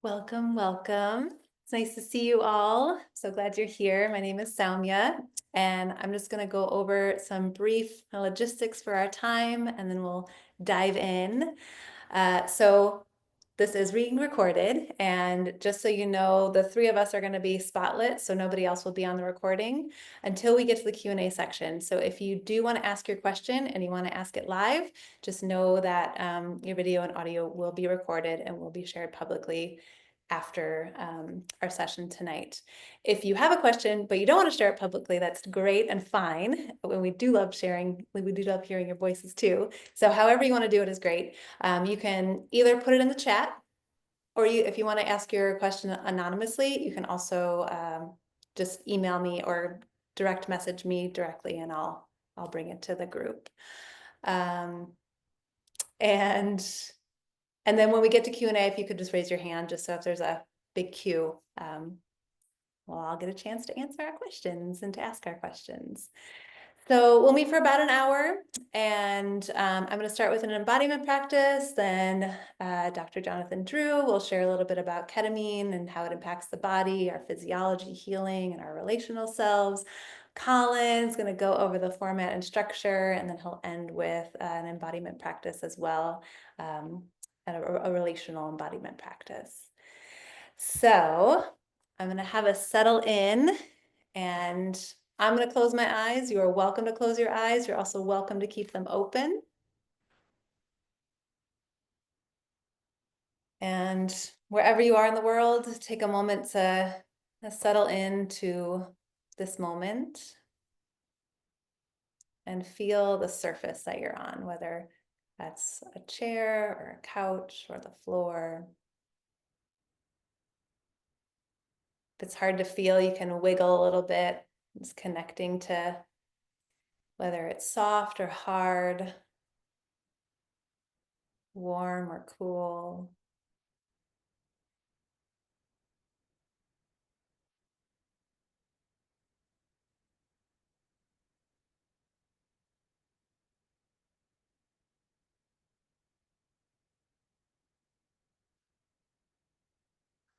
Welcome, welcome. It's nice to see you all. So glad you're here. My name is Soumya, and I'm just going to go over some brief logistics for our time, and then we'll dive in. So this is being recorded, and just so you know, the three of us are going to be spotlit, so nobody else will be on the recording until we get to the Q&A section. So if you do want to ask your question and you want to ask it live, just know that your video and audio will be recorded and will be shared publicly after our session tonight. If you have a question, but you don't want to share it publicly, that's great and fine. But we do love sharing, we do love hearing your voices too. So however you want to do it is great. You can either put it in the chat, or if you want to ask your question anonymously, you can also just email me or direct message me directly, and I'll bring it to the group. And then when we get to Q&A, if you could just raise your hand, just so if there's a big queue, well, I'll get a chance to answer our questions and to ask our questions. So we'll meet for about an hour, and I'm going to start with an embodiment practice. Then Dr. Jonathan Drew will share a little bit about ketamine and how it impacts the body, our physiology, healing, and our relational selves. Colin's going to go over the format and structure, and then he'll end with an embodiment practice as well, and a relational embodiment practice. So I'm going to have us settle in, and I'm going to close my eyes. You are welcome to close your eyes. You're also welcome to keep them open. And wherever you are in the world, take a moment to settle into this moment and feel the surface that you're on, whether that's a chair or a couch or the floor. If it's hard to feel, you can wiggle a little bit. Just connecting to whether it's soft or hard, warm or cool.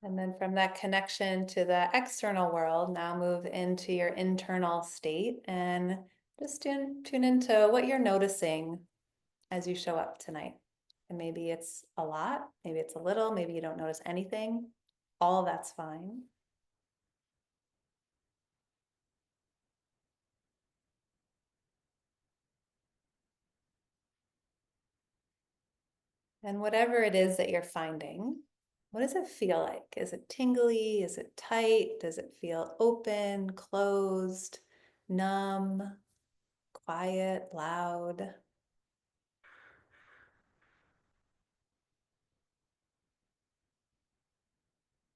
And then from that connection to the external world, now move into your internal state and just tune into what you're noticing as you show up tonight. And maybe it's a lot, maybe it's a little, maybe you don't notice anything. All of that's fine. And whatever it is that you're finding, what does it feel like? Is it tingly? Is it tight? Does it feel open, closed, numb, quiet, loud?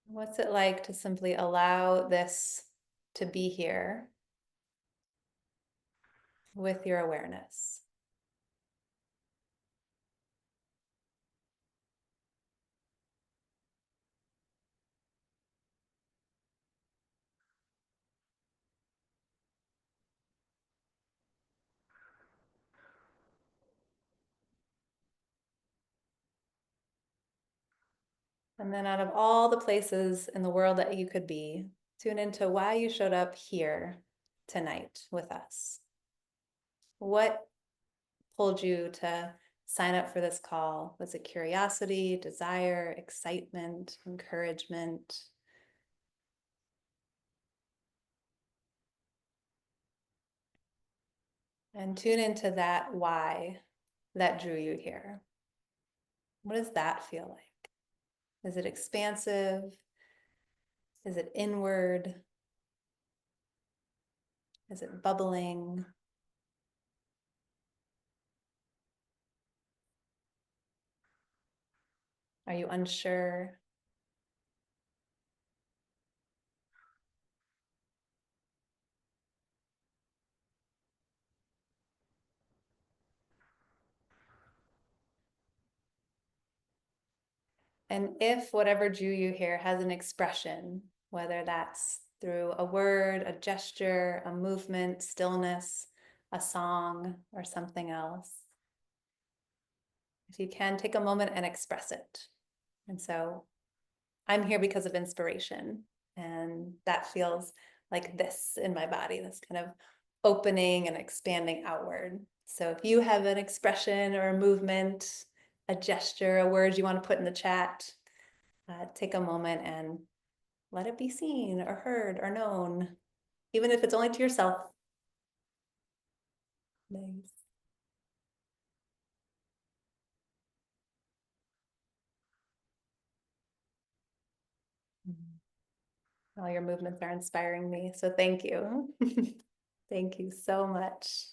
What's it like to simply allow this to be here with your awareness? And then out of all the places in the world that you could be, tune into why you showed up here tonight with us. What pulled you to sign up for this call? Was it curiosity, desire, excitement, encouragement? And tune into that why that drew you here. What does that feel like? Is it expansive? Is it inward? Is it bubbling? Are you unsure? And if whatever drew you here has an expression, whether that's through a word, a gesture, a movement, stillness, a song, or something else, if you can, take a moment and express it. And so I'm here because of inspiration. And that feels like this in my body, this kind of opening and expanding outward. So if you have an expression or a movement, a gesture, a word you want to put in the chat, take a moment and let it be seen or heard or known, even if it's only to yourself. Nice. All your movements are inspiring me, so thank you. Thank you so much.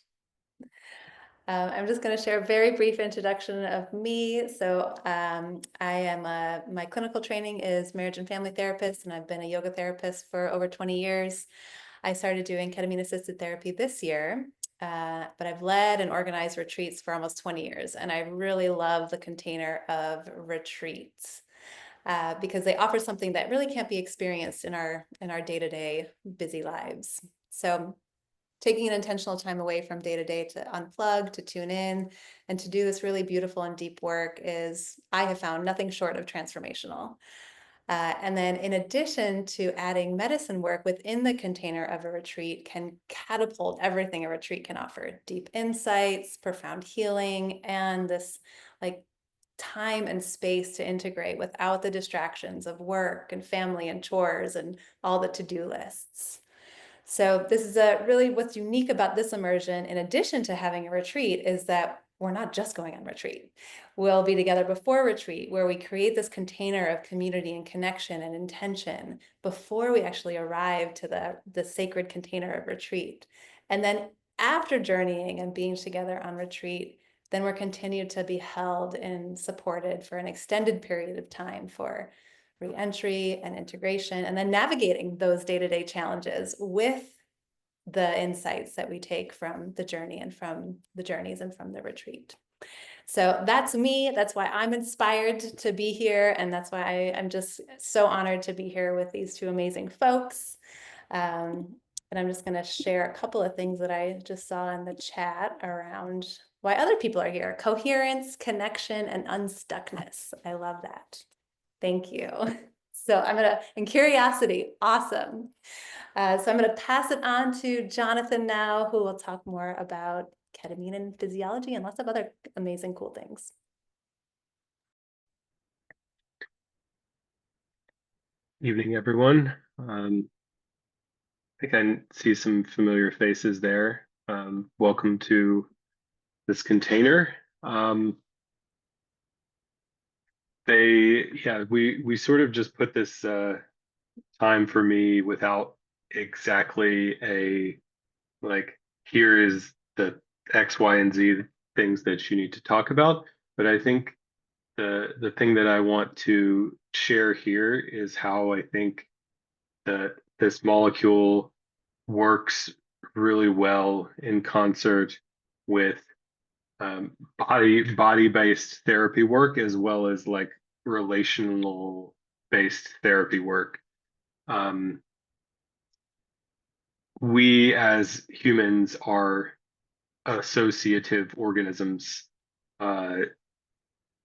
I'm just going to share a very brief introduction of me. So my clinical training is marriage and family therapist, and I've been a yoga therapist for over 20 years. I started doing ketamine-assisted therapy this year, but I've led and organized retreats for almost 20 years, and I really love the container of retreats. Because they offer something that really can't be experienced in our day-to-day busy lives. So taking an intentional time away from day to day to unplug, to tune in, and to do this really beautiful and deep work is, I have found, nothing short of transformational. And then in addition to adding medicine work within the container of a retreat can catapult everything a retreat can offer: deep insights, profound healing, and this like time and space to integrate without the distractions of work and family and chores and all the to-do lists. So this is really what's unique about this immersion, in addition to having a retreat, is that we're not just going on retreat. We'll be together before retreat, where we create this container of community and connection and intention before we actually arrive to the sacred container of retreat. And then after journeying and being together on retreat, then we're continued to be held and supported for an extended period of time for re-entry and integration, and then navigating those day-to-day challenges with the insights that we take from the journey and from the journeys and from the retreat. So that's me. That's why I'm inspired to be here. And that's why I'm just so honored to be here with these two amazing folks. And I'm just going to share a couple of things that I just saw in the chat around why other people are here: coherence, connection, and unstuckness. I love that. Thank you. So and curiosity, awesome. So I'm gonna pass it on to Jonathan now, who will talk more about ketamine and physiology and lots of other amazing, cool things. Evening, everyone. I think I see some familiar faces there. Welcome to this container. We sort of just put this time for me without exactly here is the X, Y, and Z things that you need to talk about. But I think the thing that I want to share here is how I think that this molecule works really well in concert with body-based therapy work, as well as like relational based therapy work. We as humans are associative organisms.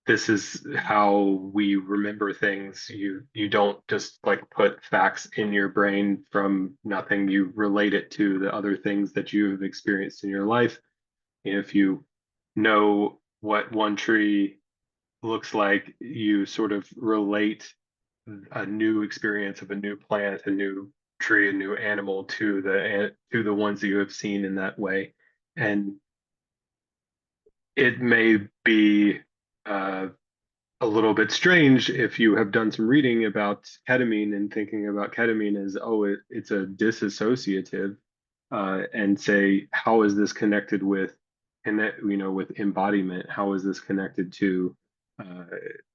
This is how we remember things. You don't just like put facts in your brain from nothing. You relate it to the other things that you have experienced in your life. If you know what one tree looks like, you sort of relate a new experience of a new plant, a new tree, a new animal to the ones that you have seen in that way. And it may be uh, a little bit strange if you have done some reading about ketamine and thinking about ketamine as, oh, it's a disassociative, and say, how is this connected with, and that, with embodiment? How is this connected uh,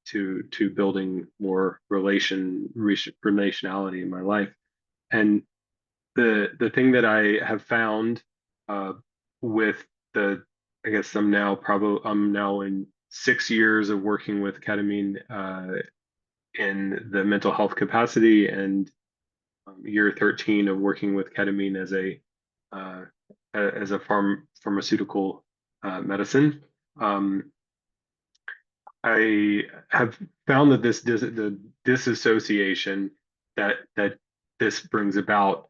to building more relationality in my life? And the thing that I have found with the, I guess I'm now in 6 years of working with ketamine in the mental health capacity, and year 13 of working with ketamine uh, as a pharmaceutical medicine. Um, I have found that the disassociation that this brings about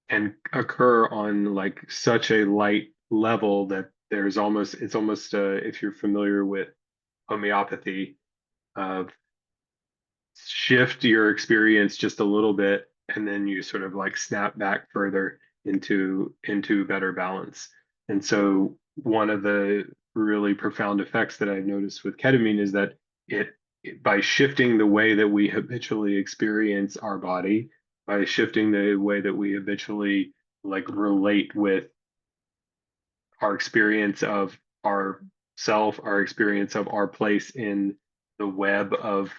can occur on like such a light level that there's almost it's almost if you're familiar with homeopathy, uh, shift your experience just a little bit and then you sort of like snap back further into better balance. And so one of the really profound effects that I've noticed with ketamine is that it by shifting the way that we habitually experience our body, by shifting the way that we habitually like relate with our experience of our self, our experience of our place in the web of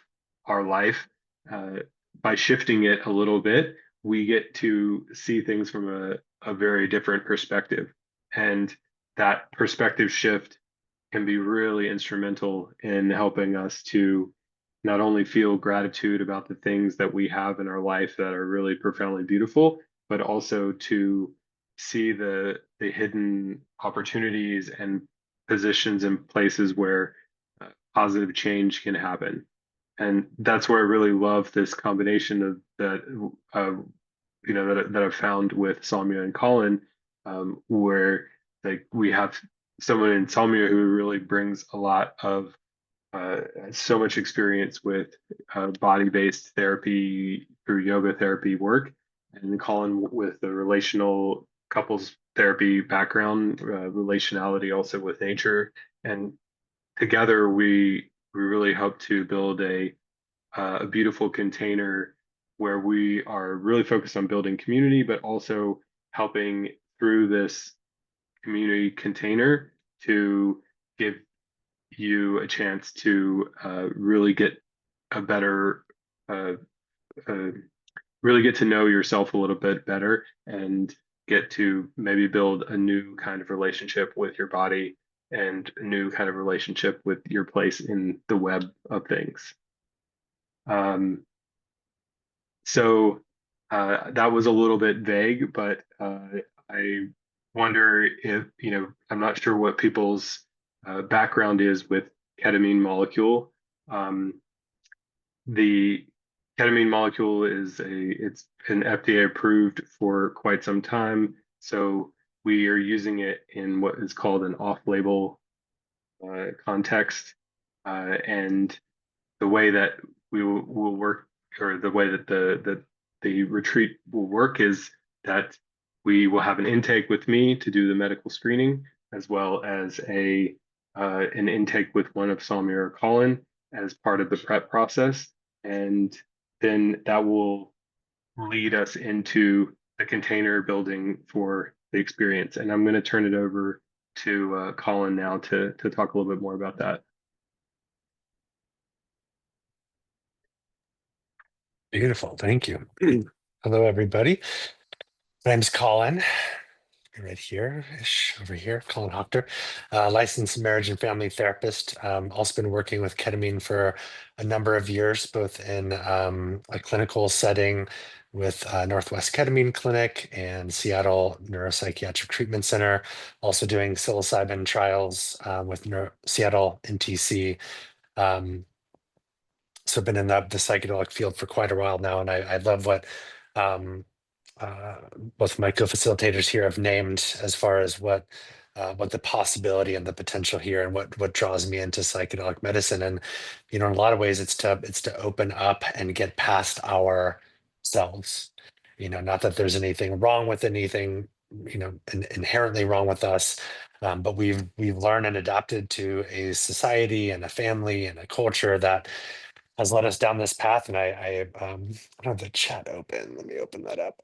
our life. Uh, by shifting it a little bit, we get to see things from a very different perspective. And that perspective shift can be really instrumental in helping us to not only feel gratitude about the things that we have in our life that are really profoundly beautiful, but also to see the hidden opportunities and positions and places where positive change can happen. And that's where I really love this combination of that, that I've found with Samya and Colin, where like we have someone in Samya who really brings a lot of so much experience with body-based therapy through yoga therapy work, and Colin with the relational couples therapy background, relationality also with nature, and together we really hope to build a beautiful container where we are really focused on building community, but also helping through this community container to give you a chance to really get a better, uh, uh, really get to know yourself a little bit better and get to maybe build a new kind of relationship with your body and a new kind of relationship with your place in the web of things. Um, so that was a little bit vague, but I wonder if, I'm not sure what people's background is with ketamine molecule. Um, the ketamine molecule it's been FDA approved for quite some time. So we are using it in what is called an off-label context. And the way that will work, or the way that the retreat will work, is that we will have an intake with me to do the medical screening, as well as a an intake with one of Samir or Colin as part of the prep process, and then that will lead us into the container building for the experience. And I'm going to turn it over to Colin now to talk a little bit more about that. Beautiful. Thank you. Hello, everybody. My name's Colin. Right here-ish, over here, Colin Hochter, licensed marriage and family therapist. Also been working with ketamine for a number of years, both in a clinical setting with Northwest Ketamine Clinic and Seattle Neuropsychiatric Treatment Center. Also doing psilocybin trials with Seattle NTC. So I've been in the psychedelic field for quite a while now, and I love what um, uh, both my co-facilitators here have named as far as what the possibility and the potential here, and what draws me into psychedelic medicine. And in a lot of ways, it's to open up and get past ourselves. Not that there's anything wrong with anything, inherently wrong with us. But we've learned and adapted to a society and a family and a culture that has led us down this path. And I don't have the chat open. Let me open that up.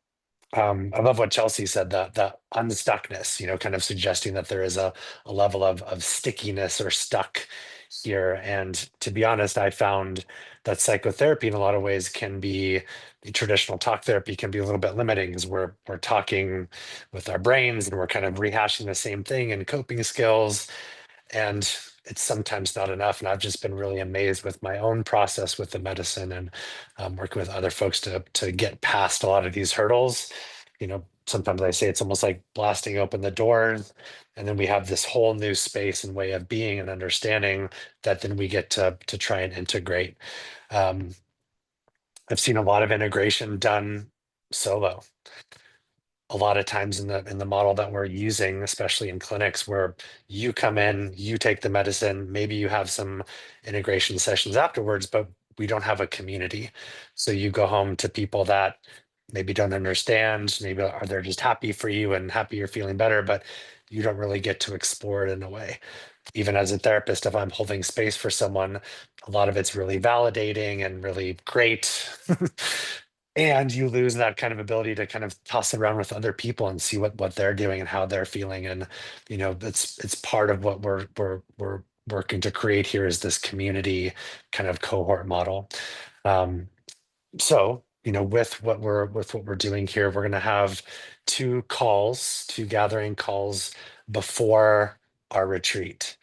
I love what Chelsea said, the unstuckness, kind of suggesting that there is a level of stickiness or stuck here. And to be honest, I found that psychotherapy in a lot of ways can be, the traditional talk therapy can be a little bit limiting, because we're talking with our brains and we're kind of rehashing the same thing and coping skills, and it's sometimes not enough. And I've just been really amazed with my own process with the medicine, and working with other folks to get past a lot of these hurdles. sometimes I say it's almost like blasting open the doors, and then we have this whole new space and way of being and understanding that then we get to try and integrate. I've seen a lot of integration done solo. A lot of times in the model that we're using, especially in clinics, where you come in, you take the medicine, maybe you have some integration sessions afterwards, but we don't have a community. So you go home to people that maybe don't understand, maybe are they're just happy for you and happy you're feeling better, but you don't really get to explore it in a way. Even as a therapist, if I'm holding space for someone, a lot of it's really validating and really great. And you lose that kind of ability to kind of toss it around with other people and see what they're doing and how they're feeling. And it's part of what we're working to create here is this community kind of cohort model. So with what we're doing here, we're going to have two gathering calls before our retreat.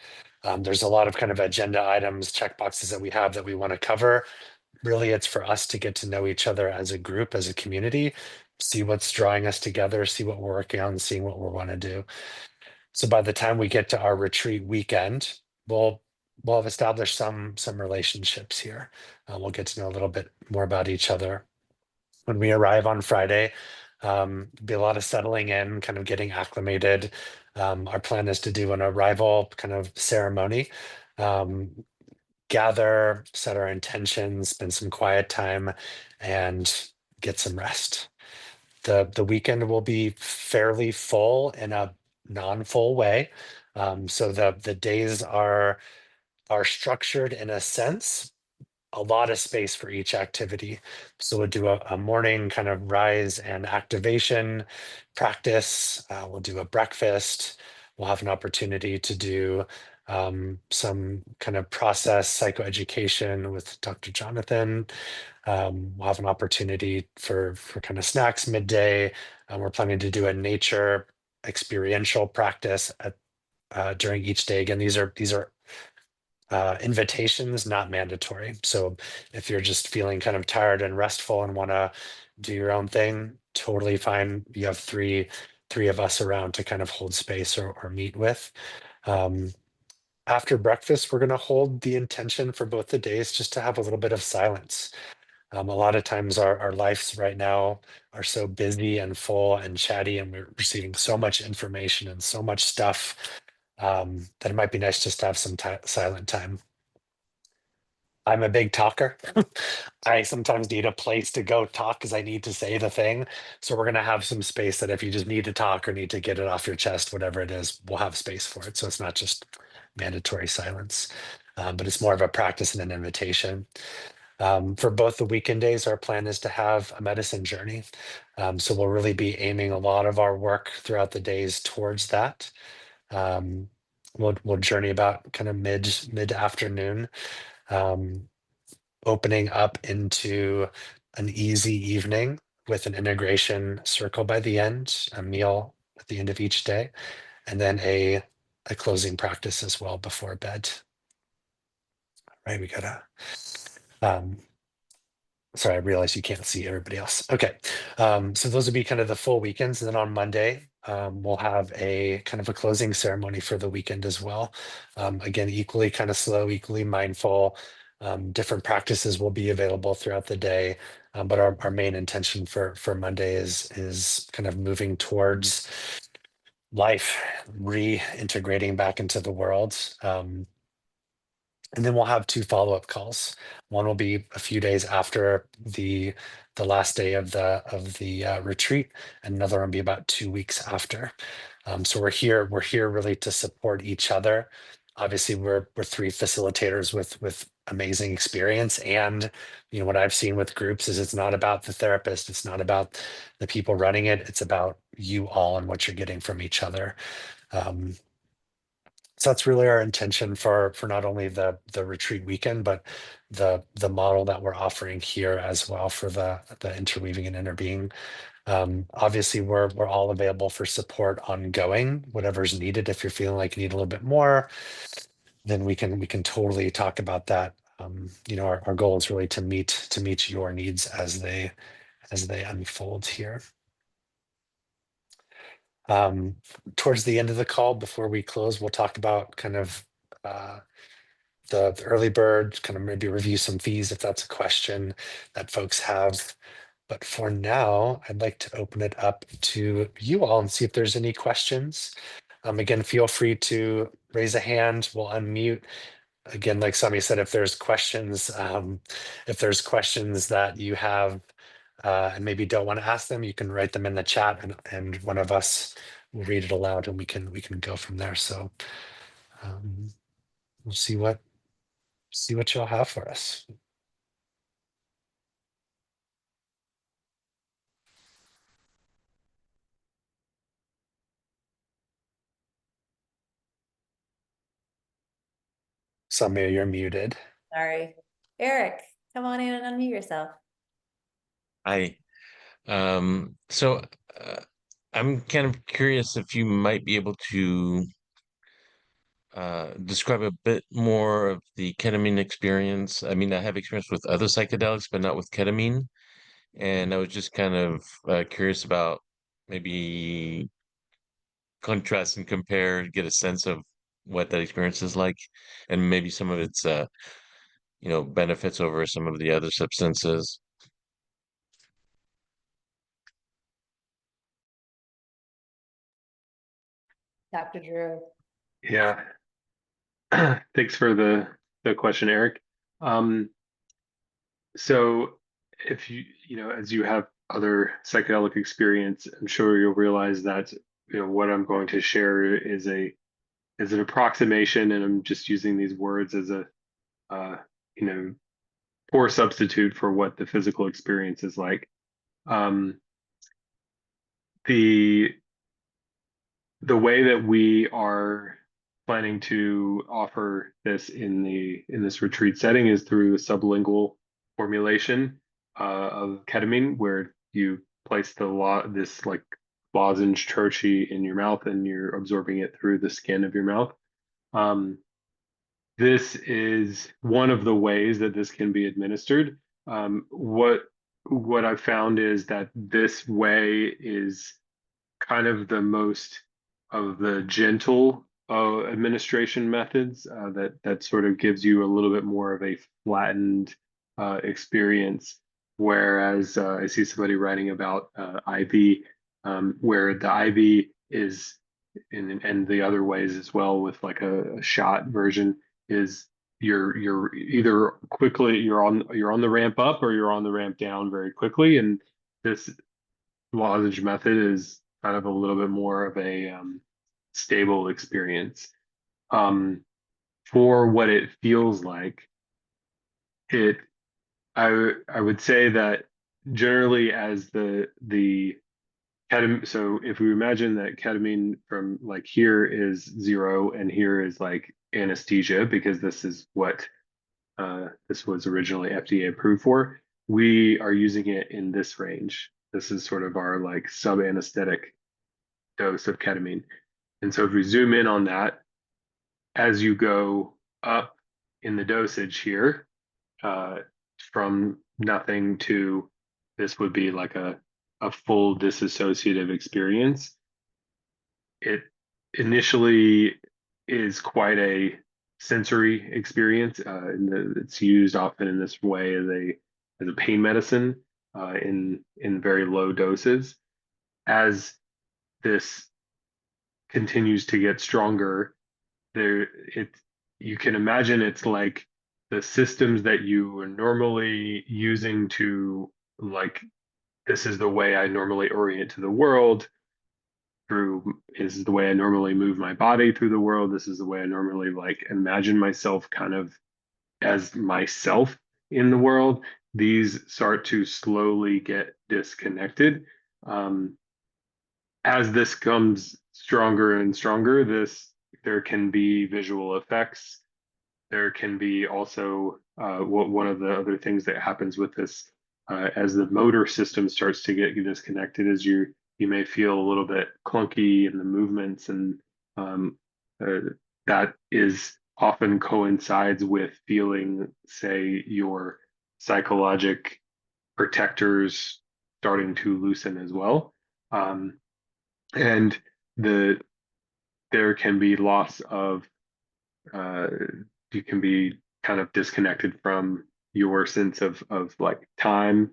There's a lot of kind of agenda items, check boxes that we have that we want to cover. Really, it's for us to get to know each other as a group, as a community, see what's drawing us together, see what we're working on, seeing what we want to do. So by the time we get to our retreat weekend, we'll have established some relationships here. We'll get to know a little bit more about each other. When we arrive on Friday, be a lot of settling in, kind of getting acclimated. Our plan is to do an arrival kind of ceremony. Gather, set our intentions, spend some quiet time, and get some rest. The weekend will be fairly full in a non-full way. So the days are structured in a sense, a lot of space for each activity. So we'll do a morning kind of rise and activation practice. We'll do a breakfast. We'll have an opportunity to do some kind of process psychoeducation with Dr. Jonathan. We'll have an opportunity for kind of snacks midday. We're planning to do a nature experiential practice during each day. Again, these are invitations, not mandatory. So if you're just feeling kind of tired and restful and want to do your own thing, totally fine. You have three of us around to kind of hold space or meet with. After breakfast, we're going to hold the intention for both the days just to have a little bit of silence. A lot of times our lives right now are so busy and full and chatty, and we're receiving so much information and so much stuff that it might be nice just to have some silent time. I'm a big talker. I sometimes need a place to go talk because I need to say the thing. So we're going to have some space that if you just need to talk or need to get it off your chest, whatever it is, we'll have space for it. So it's not just mandatory silence, but it's more of a practice and an invitation. For both the weekend days, our plan is to have a medicine journey. So we'll really be aiming a lot of our work throughout the days towards that. We'll journey about kind of mid afternoon, opening up into an easy evening with an integration circle by the end, a meal at the end of each day, and then a closing practice as well before bed. Right, we gotta sorry, I realize you can't see everybody else. Okay, so those would be kind of the full weekends. And then on Monday, we'll have a kind of a closing ceremony for the weekend as well. Again, equally kind of slow, equally mindful. Different practices will be available throughout the day. But our main intention for Monday is kind of moving towards life, reintegrating back into the world. And then we'll have two follow-up calls. One will be a few days after the last day of the retreat, and another one will be about 2 weeks after. So we're here really to support each other. Obviously, we're three facilitators with amazing experience, and what I've seen with groups is it's not about the therapist, it's not about the people running it, it's about you all and what you're getting from each other. So that's really our intention for not only the retreat weekend, but the model that we're offering here as well for the interweaving and interbeing. Obviously, we're all available for support ongoing, whatever's needed. If you're feeling like you need a little bit more, then we can totally talk about that. Our goal is really to meet your needs as they unfold here. Towards the end of the call, before we close, we'll talk about kind of the early bird, kind of maybe review some fees if that's a question that folks have. But for now, I'd like to open it up to you all and see if there's any questions. Again, feel free to raise a hand. We'll unmute. Again, like Sami said, if there's questions that you have and maybe don't want to ask them, you can write them in the chat, and one of us will read it aloud, and we can go from there. So we'll see what y'all have for us. Sami, you're muted. Sorry. Eric, come on in and unmute yourself. Hi. So I'm kind of curious if you might be able to describe a bit more of the ketamine experience. I mean, I have experience with other psychedelics, but not with ketamine. And I was just kind of curious about maybe contrast and compare, get a sense of what that experience is like, and maybe some of its, benefits over some of the other substances. Dr. Drew. Yeah. Thanks for the question, Eric. So if as you have other psychedelic experience, I'm sure you'll realize that what I'm going to share is an approximation, and I'm just using these words as a uh, you know poor substitute for what the physical experience is like. Um, the the way that we are planning to offer this in this retreat setting is through a sublingual formulation of ketamine, where you place this like lozenge troche in your mouth, and you're absorbing it through the skin of your mouth. This is one of the ways that this can be administered. What I've found is that this way is kind of the most of the gentle administration methods, that sort of gives you a little bit more of a flattened experience. Whereas I see somebody writing about IV, where the IV is, and the other ways as well, with like a shot version, is you're either quickly you're on the ramp up, or you're on the ramp down very quickly, and this lozenge method is kind of a little bit more of a stable experience. For what it feels like, it I would say that generally, as the ketamine, so if we imagine that ketamine from like here is 0 and here is like anesthesia, because this is what this was originally FDA approved for, we are using it in this range. This is sort of our like sub-anesthetic dose of ketamine. And so if we zoom in on that, as you go up in the dosage here, uh, from nothing to this would be like a full dissociative experience. It initially is quite a sensory experience. It's used often in this way as a pain medicine in very low doses. As this continues to get stronger, you can imagine it's like the systems that you are normally using to, like, this is the way I normally orient to the world, this is the way I normally move my body through the world, this is the way I normally like imagine myself kind of as myself in the world. These start to slowly get disconnected. As this comes stronger and stronger, there can be visual effects. There can be also one of the other things that happens with this, as the motor system starts to get disconnected, is you may feel a little bit clunky in the movements, and uh, that is often coincides with feeling, say, your psychologic protectors starting to loosen as well. And there can be loss of you can be kind of disconnected from your sense of like time.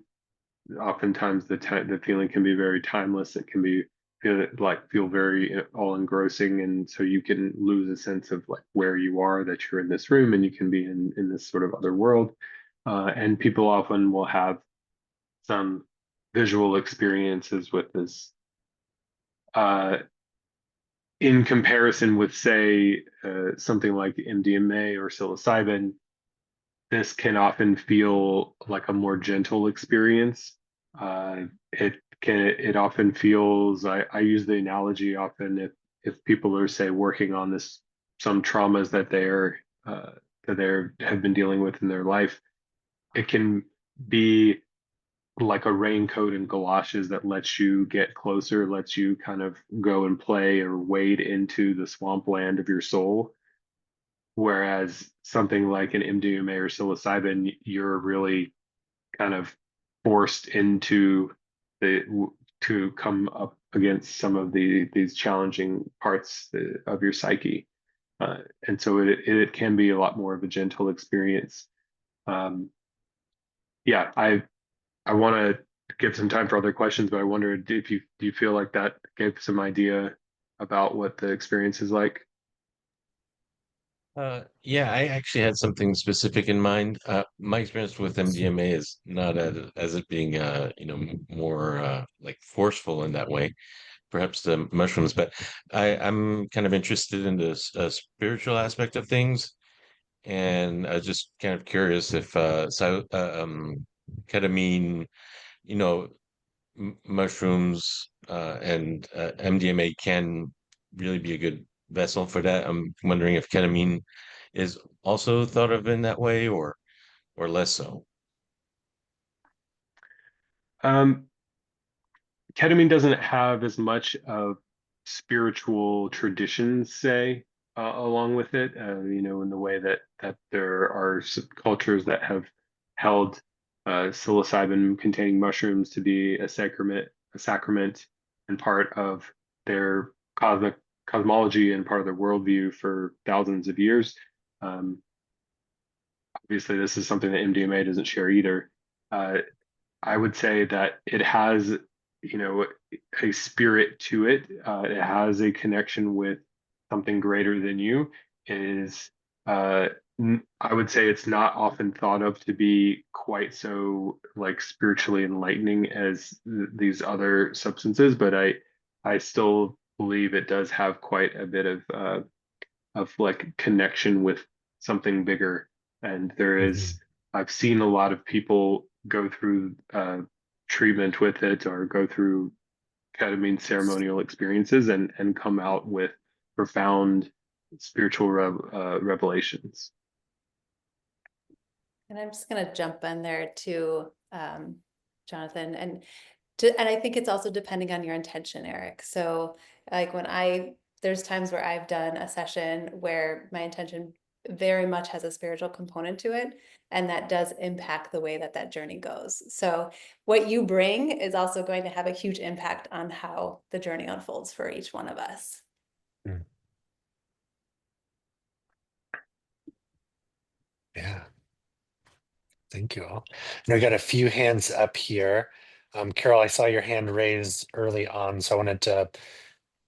Oftentimes the feeling can be very timeless. It can be feel very all engrossing, and so you can lose a sense of like where you are, that you're in this room and you can be in this sort of other world. And people often will have some visual experiences with this. In comparison with, say, something like MDMA or psilocybin, this can often feel like a more gentle experience. It often feels, I use the analogy often, if people are, say, working on some traumas that they have been dealing with in their life, it can be like a raincoat and galoshes that lets you get closer, lets you kind of go and play or wade into the swampland of your soul. Whereas something like an MDMA or psilocybin, you're really kind of forced into to come up against some of these challenging parts of your psyche, and so it can be a lot more of a gentle experience. Yeah, I want to give some time for other questions, but I wondered if do you feel like that gave some idea about what the experience is like? Yeah, I actually had something specific in mind. My experience with MDMA is not as it being, more like forceful in that way. Perhaps the mushrooms, but I'm kind of interested in the spiritual aspect of things, and I was just kind of curious if ketamine, you know, mushrooms and MDMA can really be a good vessel for that. I'm wondering if ketamine is also thought of in that way, or less so. Um, Ketamine doesn't have as much of spiritual traditions, say, along with it. In the way that there are cultures that have held psilocybin-containing mushrooms to be a sacrament, and part of their cosmic cosmology and part of their worldview for thousands of years. Um, Obviously, this is something that MDMA doesn't share either. Uh, I would say that it has, a spirit to it. It has a connection with something greater than you. It is, I would say it's not often thought of to be quite so like spiritually enlightening as these other substances, but I still believe it does have quite a bit of like connection with something bigger. And Mhm. I've seen a lot of people go through treatment with it or go through ketamine ceremonial experiences and come out with profound spiritual revelations. And I'm just gonna jump in there too, Jonathan, and I think it's also depending on your intention, Eric. So like there's times where I've done a session where my intention very much has a spiritual component to it, and that does impact the way that journey goes. So what you bring is also going to have a huge impact on how the journey unfolds for each one of us. Mm. Yeah, thank you all. And I got a few hands up here. Carol, I saw your hand raised early on, so I wanted to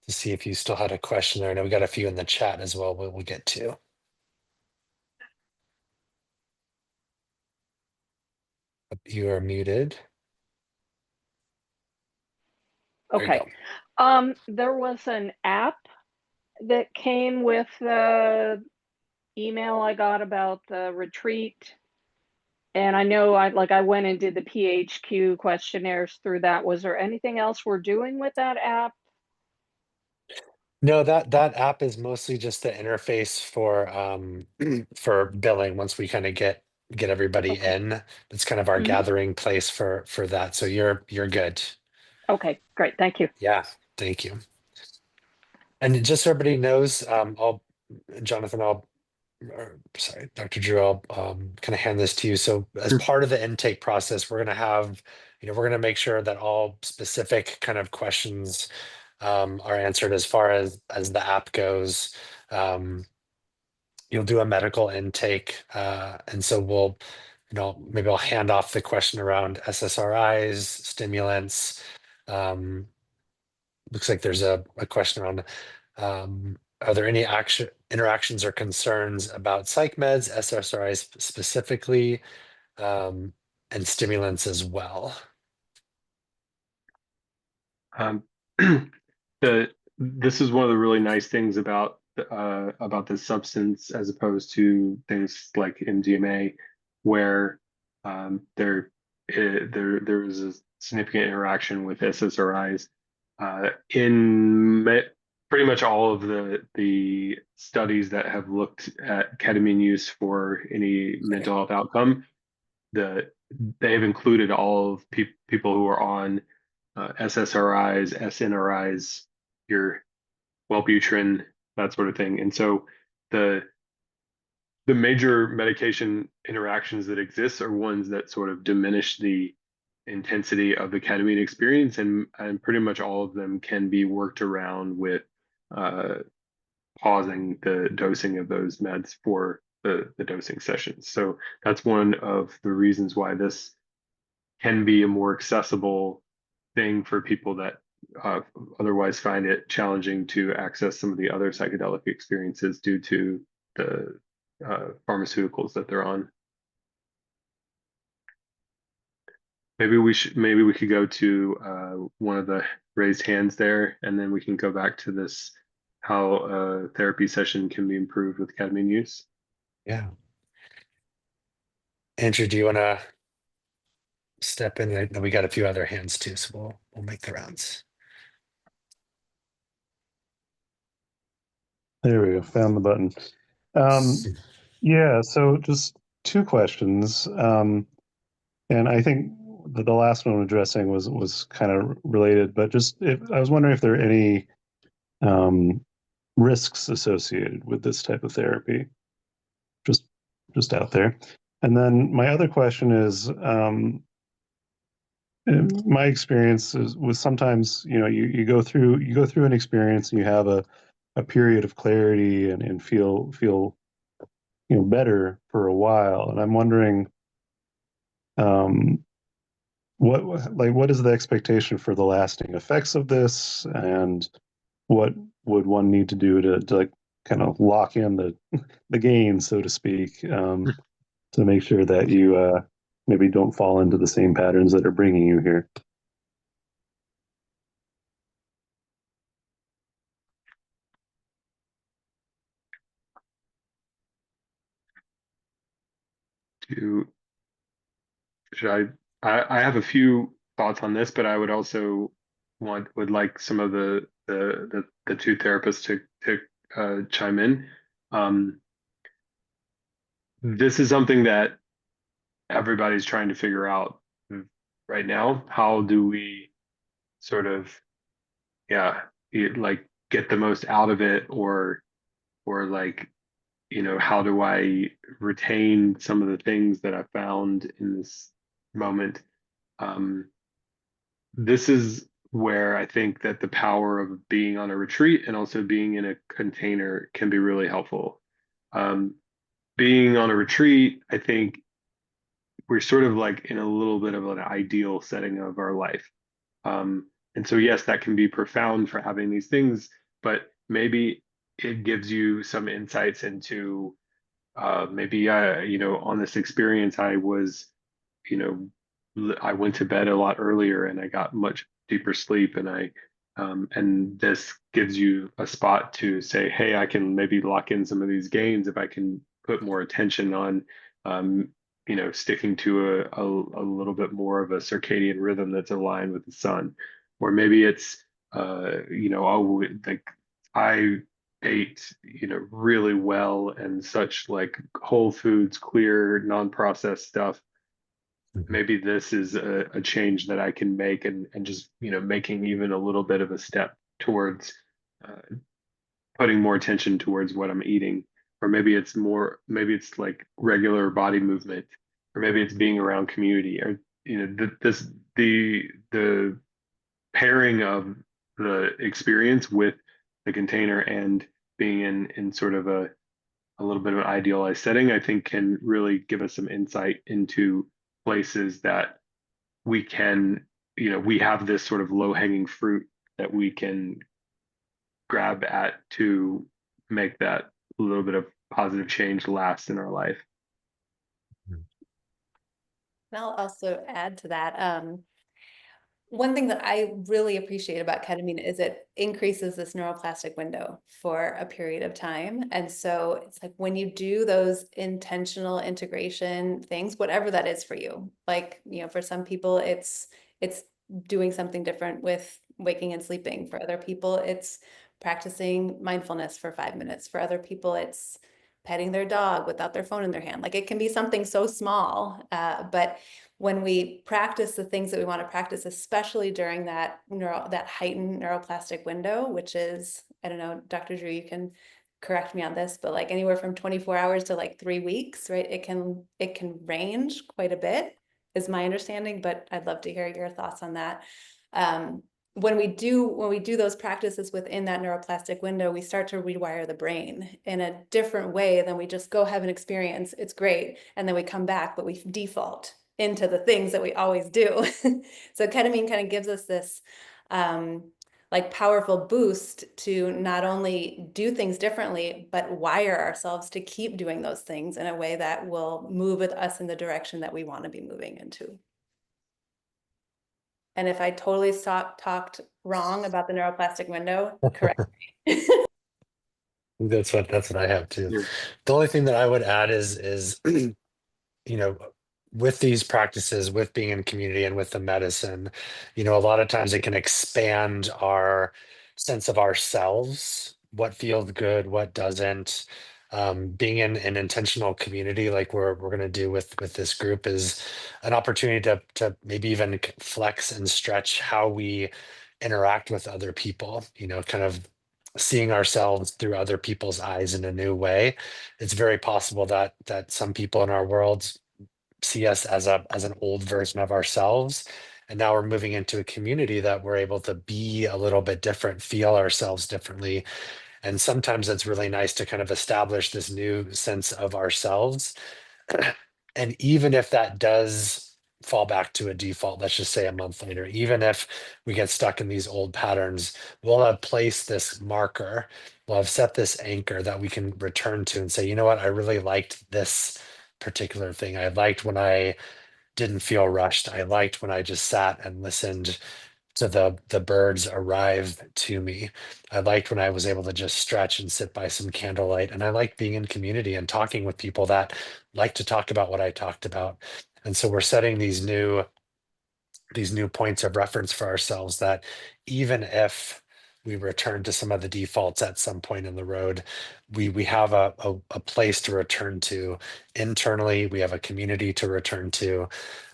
see if you still had a question there. I know we got a few in the chat as well, we'll get to. You are muted. Okay. There was an app that came with the email I got about the retreat. And I know I went and did the PHQ questionnaires through that. Was there anything else we're doing with that app? No, that app is mostly just the interface for for billing once we kind of get everybody Okay. in. It's kind of our gathering place for that. So you're good. Okay, great. Thank you. Yeah, thank you. And just so everybody knows, Jonathan, sorry, Dr. Drew, I'll kind of hand this to you. So as part of the intake process, we're going to have, we're going to make sure that all specific kind of questions are answered. As far as the app goes, you'll do a medical intake, and so we'll, maybe I'll hand off the question around SSRIs, stimulants. Looks like there's a question around, are there any interactions or concerns about psych meds, SSRIs specifically, and stimulants as well? This is one of the really nice things about this substance, as opposed to things like MDMA, where there is a significant interaction with SSRIs. Pretty much all of the studies that have looked at ketamine use for any mental health outcome, they've included all of people who are on SSRIs, SNRIs, your Wellbutrin, that sort of thing. And so the major medication interactions that exist are ones that sort of diminish the intensity of the ketamine experience, and pretty much all of them can be worked around with pausing the dosing of those meds for the dosing sessions. So that's one of the reasons why this can be a more accessible thing for people that otherwise find it challenging to access some of the other psychedelic experiences due to the pharmaceuticals that they're on. Maybe we could go to one of the raised hands there, and then we can go back to this, how a therapy session can be improved with ketamine use. Yeah. Andrew, do you want to step in? And we got a few other hands too, so we'll make the rounds. There we go. Found the button. Yeah. So just two questions, and I think the last one addressing was kind of related, but just I was wondering if there are any risks associated with this type of therapy, just out there. And then my other question is, my experience is with sometimes, you go through an experience and you have a period of clarity and feel better for a while, and I'm wondering, what is the expectation for the lasting effects of this, and what would one need to do to like kind of lock in the gain, so to speak, to make sure that you maybe don't fall into the same patterns that are bringing you here. I have a few thoughts on this, but I would also would like some of the two therapists to chime in. This is something that everybody's trying to figure out right now. How do we sort of, like get the most out of it, or like, how do I retain some of the things that I found in this moment? This is where I think that the power of being on a retreat and also being in a container can be really helpful. Being on a retreat, I think we're sort of like in a little bit of an ideal setting of our life. And so, yes, that can be profound for having these things, but maybe it gives you some insights into maybe on this experience, I was, I went to bed a lot earlier and I got much deeper sleep, and and this gives you a spot to say, hey, I can maybe lock in some of these gains if I can put more attention on sticking to a little bit more of a circadian rhythm that's aligned with the sun. Or maybe it's like I ate really well and such, like whole foods, clear, non-processed stuff. Maybe this is a change that I can make, and just making even a little bit of a step towards putting more attention towards what I'm eating. Or maybe it's like regular body movement, or maybe it's being around community, or the pairing of the experience with the container and being in sort of a little bit of an idealized setting, I think can really give us some insight into places that we can, we have this sort of low hanging fruit that we can grab at to make that little bit of positive change last in our life. And I'll also add to that. One thing that I really appreciate about ketamine is it increases this neuroplastic window for a period of time. And so it's like when you do those intentional integration things, whatever that is for you, like, for some people, it's doing something different with waking and sleeping. For other people, it's practicing mindfulness for 5 minutes. For other people, it's petting their dog without their phone in their hand. Like, it can be something so small, but when we practice the things that we want to practice, especially during that heightened neuroplastic window, which is, I don't know, Dr. Drew, you can correct me on this, but like anywhere from 24 hours to like 3 weeks, right? It can range quite a bit, is my understanding, but I'd love to hear your thoughts on that. When we do those practices within that neuroplastic window, we start to rewire the brain in a different way than we just go have an experience. It's great. And then we come back, but we default into the things that we always do. So ketamine kind of gives us this like powerful boost to not only do things differently, but wire ourselves to keep doing those things in a way that will move with us in the direction that we want to be moving into. And if I totally talked wrong about the neuroplastic window, correct me. That's what I have too. Yeah. The only thing that I would add is with these practices, with being in community and with the medicine, a lot of times it can expand our sense of ourselves, what feels good, what doesn't. Being in an intentional community like we're going to do with this group is an opportunity to maybe even flex and stretch how we interact with other people, kind of seeing ourselves through other people's eyes in a new way. It's very possible that some people in our world see us as an old version of ourselves, and now we're moving into a community that we're able to be a little bit different, feel ourselves differently. And sometimes it's really nice to kind of establish this new sense of ourselves. And even if that does fall back to a default, let's just say a month later, even if we get stuck in these old patterns, we'll have placed this marker, we'll have set this anchor that we can return to and say, you know what, I really liked this particular thing. I liked when I didn't feel rushed. I liked when I just sat and listened to the birds arrive to me. I liked when I was able to just stretch and sit by some candlelight. And I liked being in community and talking with people that like to talk about what I talked about. And so we're setting these new points of reference for ourselves that even if we return to some of the defaults at some point in the road, we have a place to return to internally. We have a community to return to.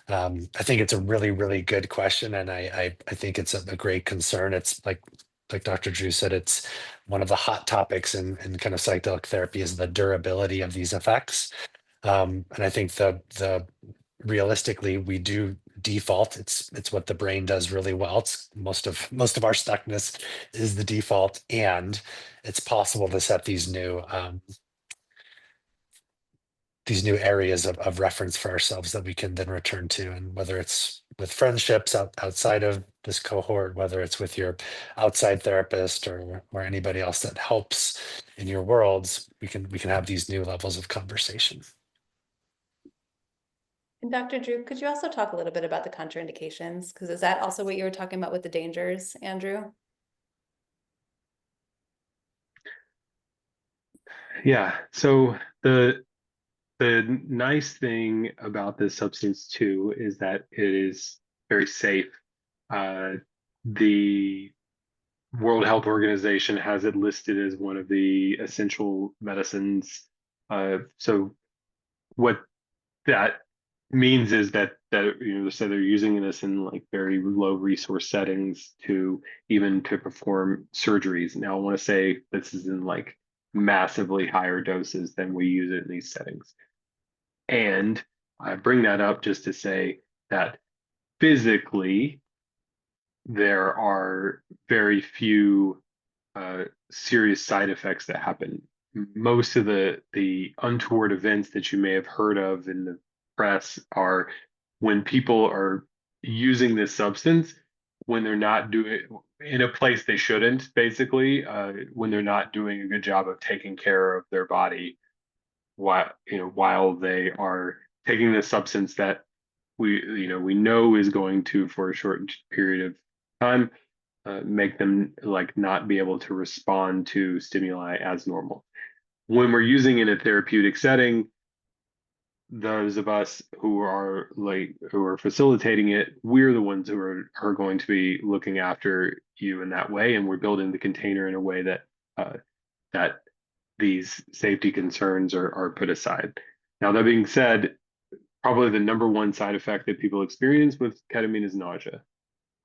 I think it's a really, really good question, and I think it's a great concern. It's like Dr. Drew said, it's one of the hot topics in kind of psychedelic therapy is the durability of these effects. And I think the realistically we do default. It's what the brain does really well. It's most of our stuckness is the default, and it's possible to set these new areas of reference for ourselves that we can then return to. And whether it's with friendships outside of this cohort, whether it's with your outside therapist or anybody else that helps in your worlds, we can have these new levels of conversation. And Dr. Drew, could you also talk a little bit about the contraindications? Because is that also what you were talking about with the dangers, Andrew? Yeah. So the nice thing about this substance too is that it is very safe. The World Health Organization has it listed as one of the essential medicines. So what that means is that so they're using this in like very low resource settings to perform surgeries. Now I want to say this is in like massively higher doses than we use it in these settings. And I bring that up just to say that physically there are very few serious side effects that happen. Most of the untoward events that you may have heard of in the press are when people are using this substance when they're not doing in a place they shouldn't, basically, when they're not doing a good job of taking care of their body while they are taking this substance that we know is going to, for a short period of time, make them like not be able to respond to stimuli as normal. When we're using in a therapeutic setting, those of us who are facilitating it, we're the ones who are going to be looking after you in that way, and we're building the container in a way that that these safety concerns are put aside. Now, that being said, probably the number one side effect that people experience with ketamine is nausea.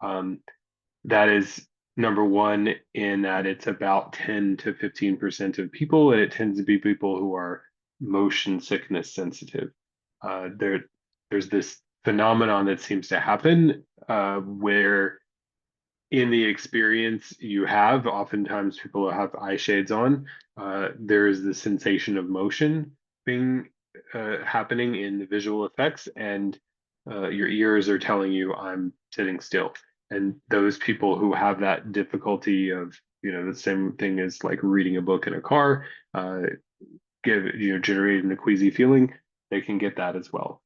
That is number one in that it's about 10 to 15% of people, and it tends to be people who are motion sickness sensitive. There's this phenomenon that seems to happen where in the experience you have, oftentimes people have eye shades on, there is the sensation of motion being happening in the visual effects, and your ears are telling you I'm sitting still. And those people who have that difficulty of, the same thing as like reading a book in a car, generating the queasy feeling, they can get that as well.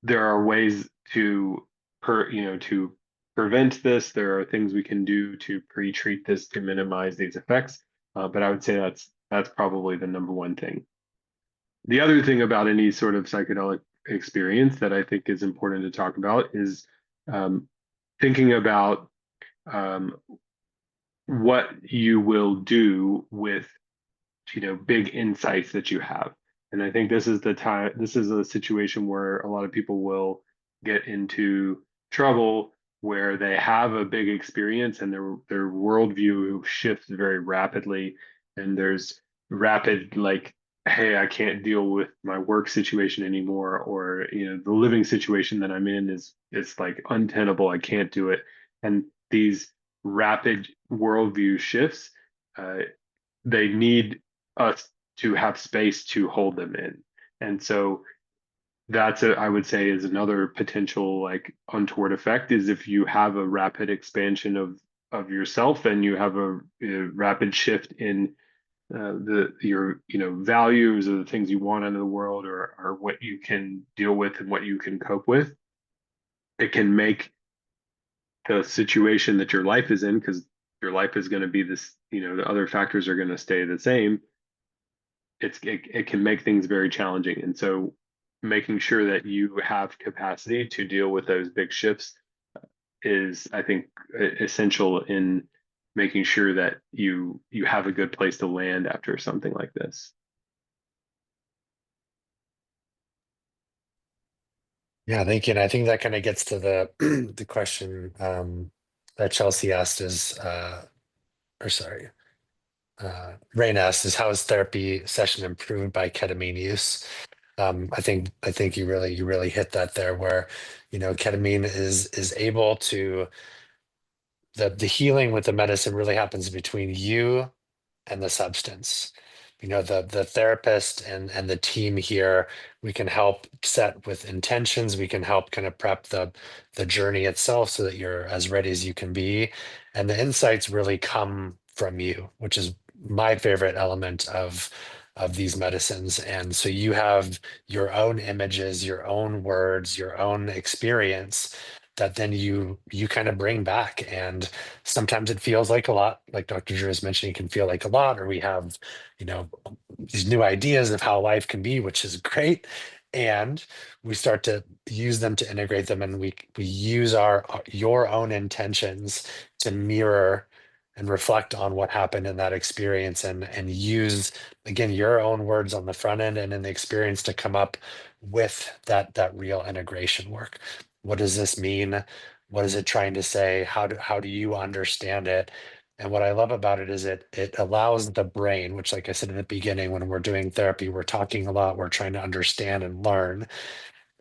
There are ways to prevent this. There are things we can do to pre-treat this to minimize these effects. But I would say that's probably the number one thing. The other thing about any sort of psychedelic experience that I think is important to talk about is thinking about what you will do with big insights that you have. And I think this is a situation where a lot of people will get into trouble where they have a big experience and their worldview shifts very rapidly, and there's rapid like, hey, I can't deal with my work situation anymore, or the living situation that I'm in is like untenable, I can't do it. And these rapid worldview shifts, they need us to have space to hold them in. And so I would say is another potential like untoward effect is if you have a rapid expansion of yourself and you have a rapid shift in your values or the things you want out of the world, or what you can deal with and what you can cope with, it can make the situation that your life is in, because your life is going to be this, the other factors are going to stay the same. It can make things very challenging. And so making sure that you have capacity to deal with those big shifts is, I think, essential in making sure that you have a good place to land after something like this. Yeah, thank you. And I think that kind of gets to the the question that Chelsea asked Rain asked is, how is therapy session improved by ketamine use? I think you really hit that there, where ketamine is able to, the healing with the medicine really happens between you and the substance. The therapist and the team here, we can help set with intentions. We can help kind of prep the journey itself so that you're as ready as you can be. And the insights really come from you, which is my favorite element of these medicines. And so you have your own images, your own words, your own experience that then you kind of bring back. And sometimes it feels like a lot, like Dr. Drew is mentioning, it can feel like a lot, or we have, these new ideas of how life can be, which is great. And we start to use them to integrate them, and we use your own intentions to mirror and reflect on what happened in that experience, and use, again, your own words on the front end and in the experience to come up with that real integration work. What does this mean? What is it trying to say? How do you understand it? And what I love about it is it allows the brain, which, like I said in the beginning, when we're doing therapy, we're talking a lot, we're trying to understand and learn.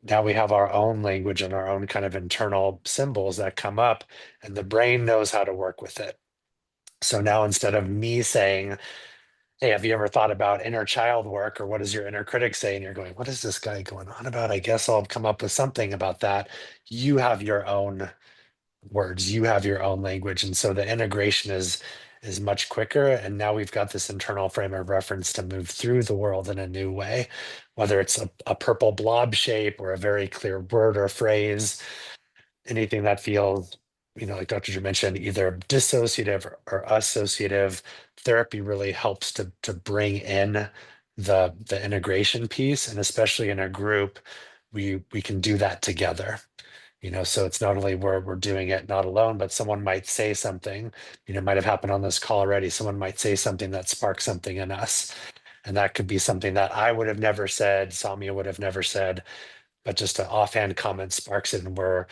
now we have our own language and our own kind of internal symbols that come up, and the brain knows how to work with it. So now instead of me saying, hey, have you ever thought about inner child work, or what does your inner critic say? And you're going, what is this guy going on about? I guess I'll come up with something about that. You have your own words, you have your own language. And so the integration is much quicker. And now we've got this internal frame of reference to move through the world in a new way, whether it's a purple blob shape or a very clear word or phrase, anything that feels, like Dr. Drew mentioned, either dissociative or associative. Therapy really helps to bring in the integration piece, and especially in a group, we can do that together. So it's not only we're doing it not alone, but someone might say something, might have happened on this call already. Someone might say something that sparks something in us. And that could be something that I would have never said, Samia would have never said, but just an offhand comment sparks it. And we're,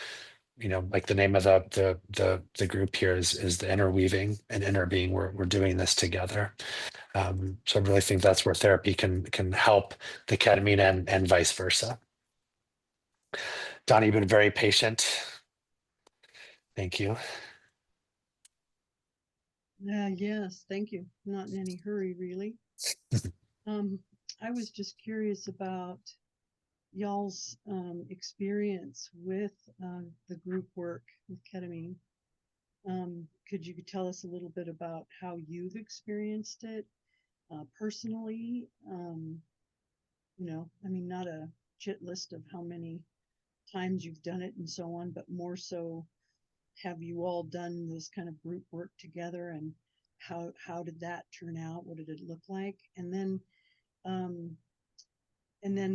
like the name of the group here is the Interweaving and Interbeing. We're doing this together. So I really think that's where therapy can help the ketamine and vice versa. Donnie, you've been very patient. Thank you. Yes, thank you. Not in any hurry, really. I was just curious about y'all's experience with the group work with ketamine. Could you tell us a little bit about how you've experienced it personally? Not a chit list of how many times you've done it and so on, but more so, have you all done this kind of group work together, and how did that turn out? What did it look like? And then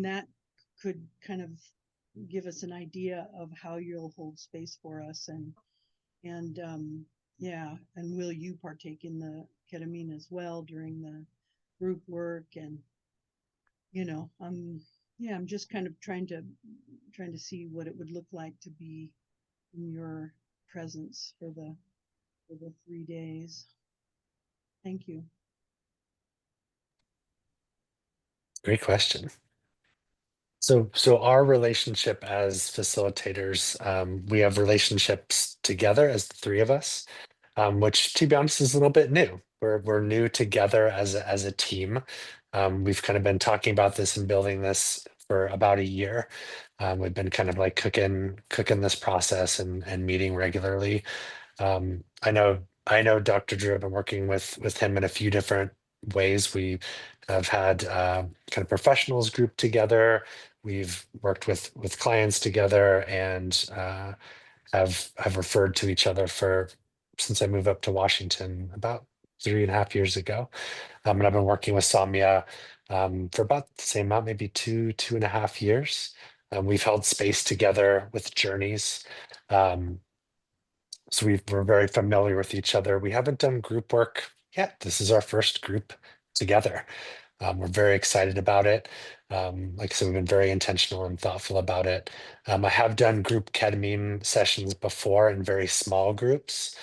that could kind of give us an idea of how you'll hold space for us, and will you partake in the ketamine as well during the group work? And I'm just kind of trying to see what it would look like to be in your presence for the 3 days. Thank you. Great question. So our relationship as facilitators, we have relationships together as the three of us, which, to be honest, is a little bit new. We're new together as a team. We've kind of been talking about this and building this for about a year. We've been kind of like cooking this process and meeting regularly. I know Dr. Drew. I've been working with him in a few different ways. We have had kind of professionals group together. We've worked with clients together, and have referred to each other since I moved up to Washington about 3.5 years ago. And I've been working with Samia for about the same amount, maybe 2.5 years. We've held space together with journeys. So we're very familiar with each other. We haven't done group work yet. This is our first group together. We're very excited about it. Like I said, we've been very intentional and thoughtful about it. I have done group ketamine sessions before in very small groups.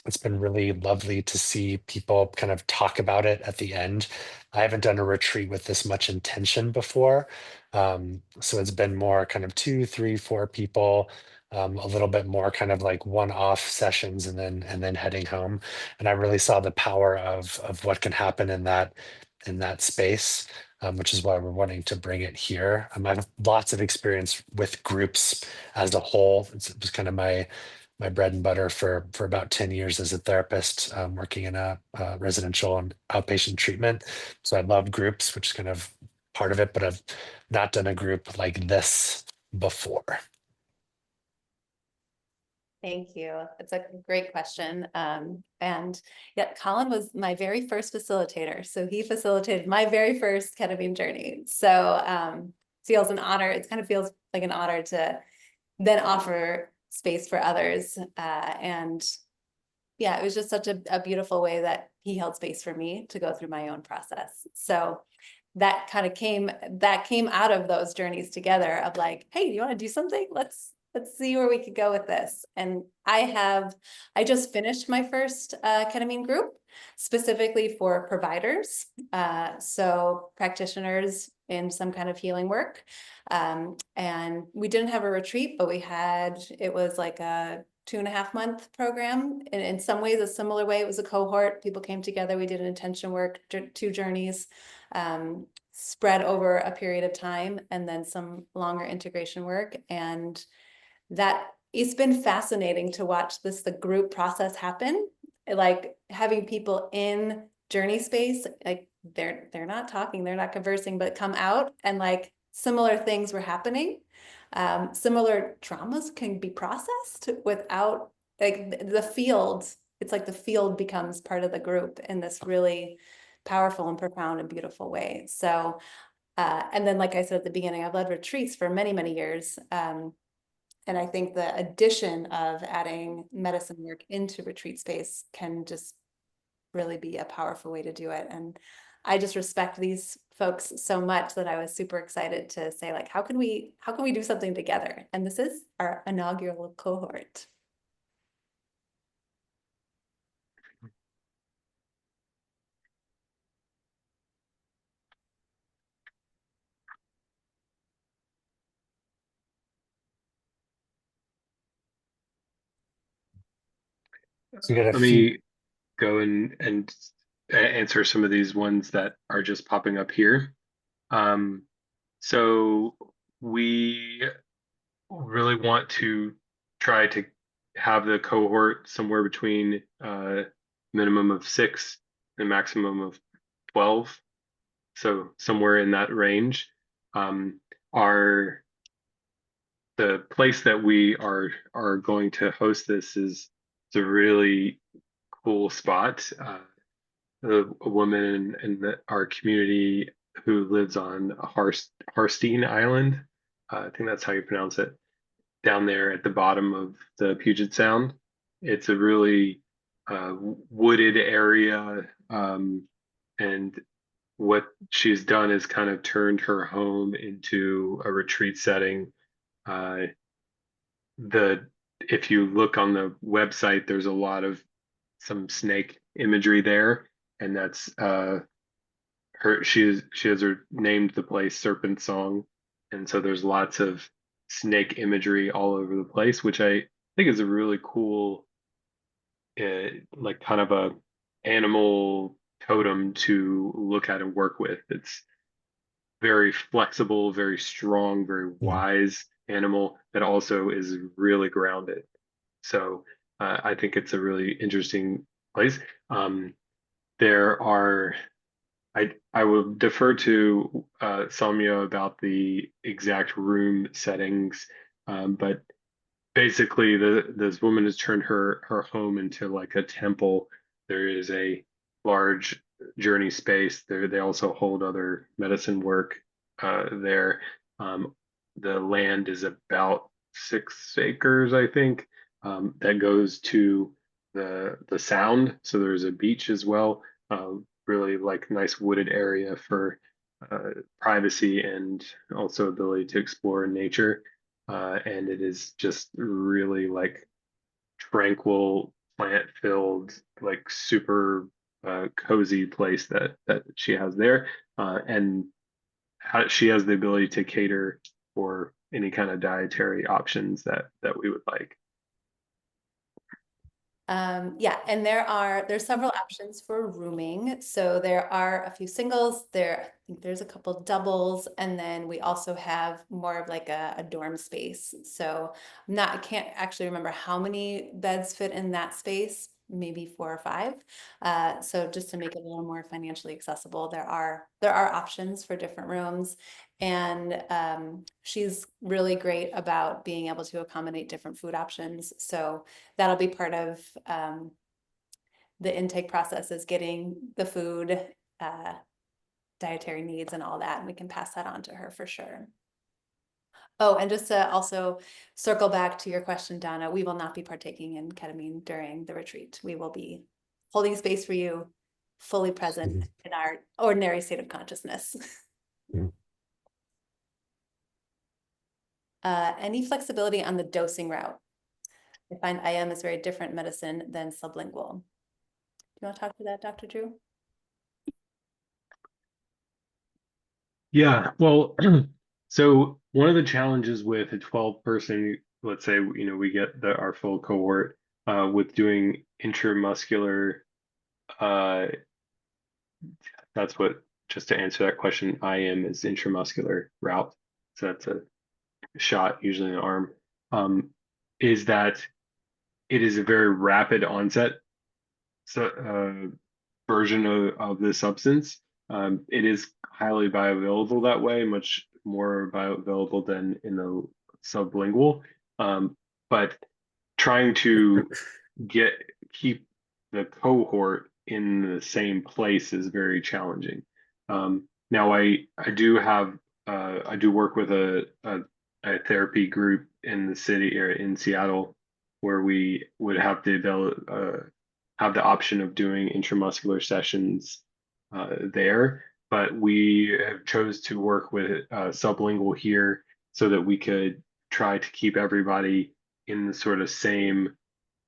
It's been really lovely to see people kind of talk about it at the end. I haven't done a retreat with this much intention before. So it's been more kind of 2, 3, 4 people, a little bit more kind of like one-off sessions, and then heading home. And I really saw the power of what can happen in that space, which is why we're wanting to bring it here. I have lots of experience with groups as a whole. It was kind of my bread and butter for about 10 years as a therapist, working in a residential and outpatient treatment. So I love groups, which is kind of part of it, but I've not done a group like this before. Thank you. It's a great question. And yeah, Colin was my very first facilitator. So he facilitated my very first ketamine journey. So feels an honor. It kind of feels like an honor to then offer space for others. And yeah, it was just such a beautiful way that he held space for me to go through my own process. So that kind of came out of those journeys together of like, hey, do you want to do something? Let's see where we could go with this. And I just finished my first ketamine group. specifically for providers, so practitioners in some kind of healing work. And we didn't have a retreat, but it was like a 2.5-month program. In some ways, a similar way. It was a cohort. People came together. We did an intention work, 2 journeys, spread over a period of time, and then some longer integration work. And that it's been fascinating to watch the group process happen, like having people in journey space, like they're not talking, they're not conversing, but come out and like similar things were happening. Similar traumas can be processed without, like, the field. It's like the field becomes part of the group in this really powerful and profound and beautiful way. So and then, like I said at the beginning, I've led retreats for many, many years. And I think the addition of adding medicine work into retreat space can just really be a powerful way to do it. And I just respect these folks so much that I was super excited to say, like, how can we do something together? And this is our inaugural cohort. So you got a Let few. me go and answer some of these ones that are just popping up here. So we really want to try to have the cohort somewhere between minimum of 6 and maximum of 12. So somewhere in that range. The place that we are going to host this is a really cool spot. A woman in our community who lives on Harstine Island, I think that's how you pronounce it, down there at the bottom of the Puget Sound. It's a really wooded area, and what she's done is kind of turned her home into a retreat setting. Uh, if you look on the website, there's a lot of some snake imagery there, and that's she has named the place Serpent Song, and so there's lots of snake imagery all over the place, which I think is a really cool, like kind of a animal totem to look at and work with. It's very flexible, very strong, very wise animal that also is really grounded. So I think it's a really interesting place. There are I will defer to Samya about the exact room settings, but basically this woman has turned her home into like a temple. There is a large journey space there. They also hold other medicine work there. The land is about 6 acres, I think, that goes to the sound. So there's a beach as well. Really like nice wooded area for privacy and also ability to explore nature. And it is just really like tranquil, plant filled, like super cozy place that she has there. And she has the ability to cater for any kind of dietary options that we would like. Yeah, and there's several options for rooming. So there are a few singles, I think there's a couple doubles, and then we also have more of like a dorm space. So I can't actually remember how many beds fit in that space, maybe 4 or 5. So just to make it a little more financially accessible, there are options for different rooms. And she's really great about being able to accommodate different food options. So that'll be part of the intake process, is getting the food, dietary needs and all that. And we can pass that on to her for sure. Oh, and just to also circle back to your question, Donna, we will not be partaking in ketamine during the retreat. We will be holding space for you, fully present in our ordinary state of consciousness. Any flexibility on the dosing route? I find IM is very different medicine than sublingual. you want to talk to that, Dr. Drew? Yeah, well, so one of the challenges with a 12-person, let's say, we get our full cohort with doing intramuscular, uh, that's what, just to answer that question, IM is intramuscular route. So that's a shot, usually in the arm, is that it is a very rapid onset version of the substance. It is highly bioavailable that way, much more bioavailable than in the sublingual. But trying to keep the cohort in the same place is very challenging. Now I do have I do work with a therapy group in the city or in Seattle where we would have have the option of doing intramuscular sessions there, but we have chose to work with sublingual here so that we could try to keep everybody in the sort of same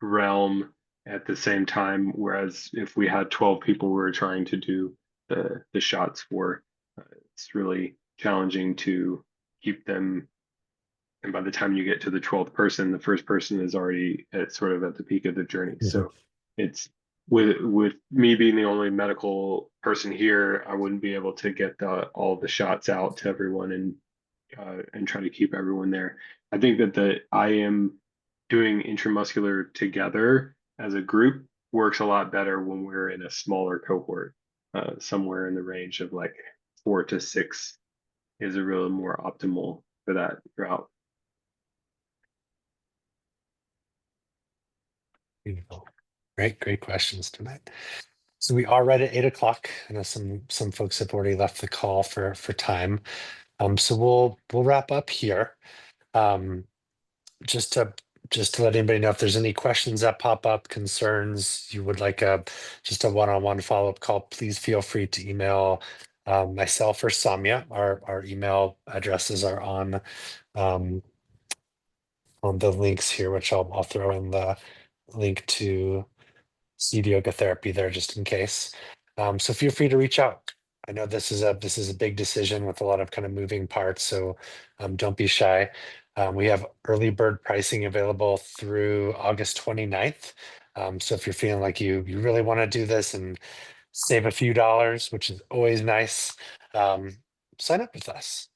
realm at the same time. Whereas if we had 12 people we were trying to do the shots for, it's really challenging to keep them. And by the time you get to the 12th person, the first person is already sort of at the peak of the journey. Mhm. So it's with me being the only medical person here, I wouldn't be able to get all the shots out to everyone and try to keep everyone there. I think that I am doing intramuscular together as a group works a lot better when we're in a smaller cohort, somewhere in the range of like 4 to 6 is a really more optimal for that route. Beautiful. Great questions tonight. So we are right at 8 o'clock. I know some folks have already left the call for time. So we'll wrap up here. Just to let anybody know if there's any questions that pop up, concerns, you would like just a one-on-one follow-up call, please feel free to email myself or Samya. Our email addresses are on the links here, which I'll throw in the link to seed yoga therapy there just in case. So feel free to reach out. I know this is a big decision with a lot of kind of moving parts, so don't be shy. We have early bird pricing available through August 29th. So if you're feeling like you really want to do this and save a few dollars, which is always nice, sign up with us.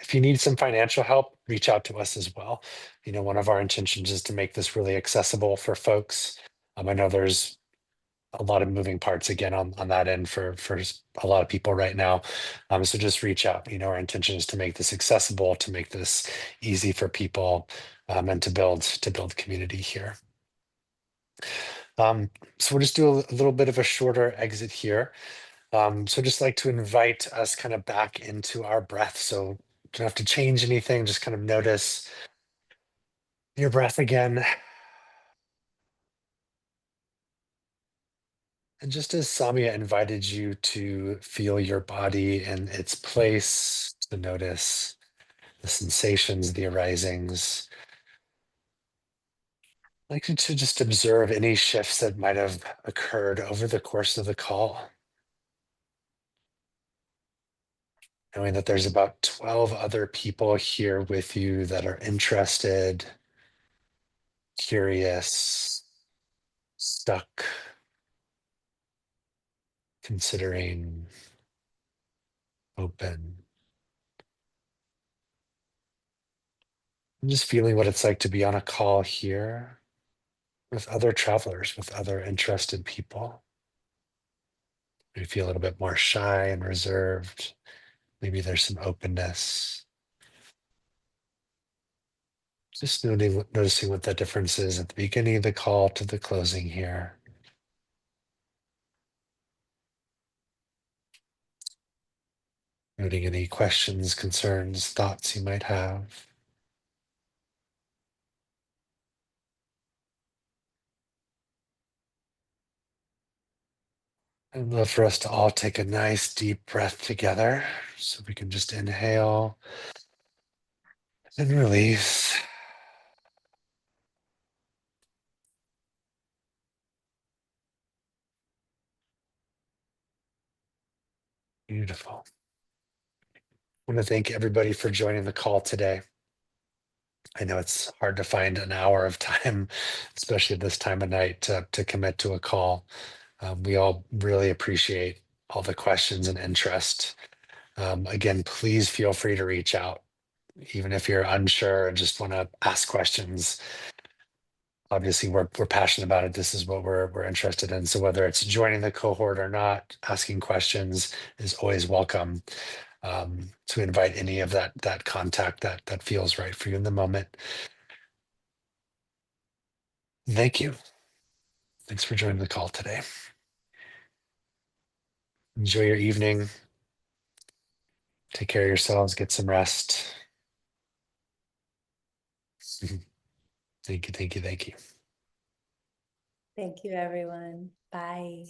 If you need some financial help, reach out to us as well. One of our intentions is to make this really accessible for folks. I know there's a lot of moving parts again on that end for a lot of people right now. So just reach out. Our intention is to make this accessible, to make this easy for people, and to build community here. So we'll just do a little bit of a shorter exit here. So just like to invite us kind of back into our breath. So don't have to change anything, just kind of notice your breath again. And just as Samya invited you to feel your body in its place, to notice the sensations, the arisings, I'd like you to just observe any shifts that might have occurred over the course of the call. Knowing that there's about 12 other people here with you that are interested, curious, stuck, considering, open. I'm just feeling what it's like to be on a call here with other travelers, with other interested people. You feel a little bit more shy and reserved. Maybe there's some openness. Just noticing what that difference is at the beginning of the call to the closing here. Noting any questions, concerns, thoughts you might have. I'd love for us to all take a nice deep breath together. So we can just inhale and release. want to thank everybody for joining the call today. I know it's hard to find an hour of time, especially at this time of night, to commit to a call. We all really appreciate all the questions and interest. Again, please feel free to reach out, even if you're unsure and just want to ask questions. Obviously, we're passionate about it. This is what we're interested in. So whether it's joining the cohort or not, asking questions is always welcome. To invite any of that contact that feels right for you in the moment. Thank you. Thanks for joining the call today. Enjoy your evening. Take care of yourselves. Get some rest. Thank you. Thank you. Thank you. Thank you, everyone. Bye.